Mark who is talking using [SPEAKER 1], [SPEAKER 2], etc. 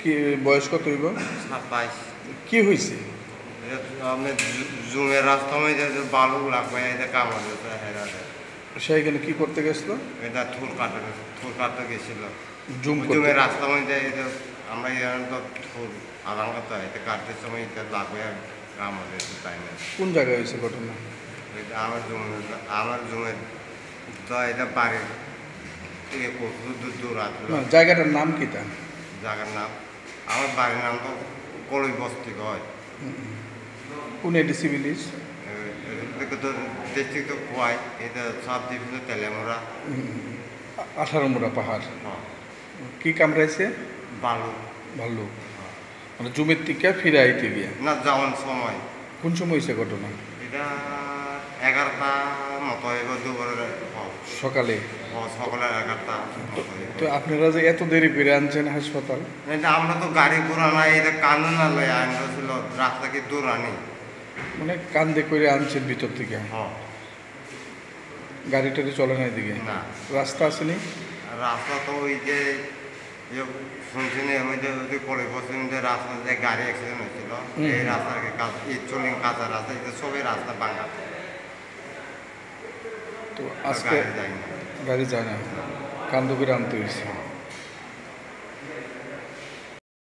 [SPEAKER 1] কি বয়স কত হইব?
[SPEAKER 2] 27।
[SPEAKER 1] কি হয়েছে?
[SPEAKER 2] আমি জুমের রাস্তা মধ্যে বালু লাগবে এটা কামড় দিতে হেরাতে।
[SPEAKER 1] সে এখানে কি করতে গেছিল?
[SPEAKER 2] এটা থুর কাটতে গেছিল।
[SPEAKER 1] করতে?
[SPEAKER 2] জুমের রাস্তা মধ্যে এটা আমরা এখানে তো থুর আদান করতে হয়, এটা কাটতে সময় এটা লাগবে কামড় দিতে, তাই না?
[SPEAKER 1] কোন জায়গায় হয়েছে ঘটনা?
[SPEAKER 2] এটা আমার জুমের তো এটা বাড়ির থেকে কত দূর আসলো।
[SPEAKER 1] না, জায়গাটার নাম কি তা?
[SPEAKER 2] জায়গার নাম আমার বাড়ির নাম তো কলই বস্তি হয়।
[SPEAKER 1] কোন এডিসি ভিলেজ?
[SPEAKER 2] ডিস্ট্রিক্ট খোয়াই, এটা সাব ডিভিশন তেলেমুরা।
[SPEAKER 1] 18 পাহাড়। কি কামড়াইছে?
[SPEAKER 2] বালু।
[SPEAKER 1] ভালো। মানে জমির থেকে ফিরে আইতে গিয়ে?
[SPEAKER 2] না, যাওয়ার সময়।
[SPEAKER 1] কোন সময় হয়েছে ঘটনা?
[SPEAKER 2] এটা 11টা মতো হইব দুপুরের।
[SPEAKER 1] সকালে?
[SPEAKER 2] সকালে 11টা মতো হইব।
[SPEAKER 1] তো আপনারা যে এত দেরি করে আনছেন হাসপাতাল?
[SPEAKER 2] এটা আমরা তো গাড়ি ঘোড়া নাই, এটা কান্দন না লয় আনতে ছিল, রাস্তা কি দূর আনি।
[SPEAKER 1] মানে কান্দে করে আনছেন ভিতর থেকে? গাড়ি টাড়ি চলে না এদিকে?
[SPEAKER 2] না।
[SPEAKER 1] রাস্তা আসেনি?
[SPEAKER 2] রাস্তা তো ওই যে শুনছি না, ওই যে কলেজ বসে রাস্তা যে গাড়ি অ্যাক্সিডেন্ট হয়েছিল, এই রাস্তার চলিং কাঁচা রাস্তা, এটা সবই রাস্তা ভাঙা।
[SPEAKER 1] তো আজকে গাড়ি যায় না, কান্দ করে আনতে হয়েছে।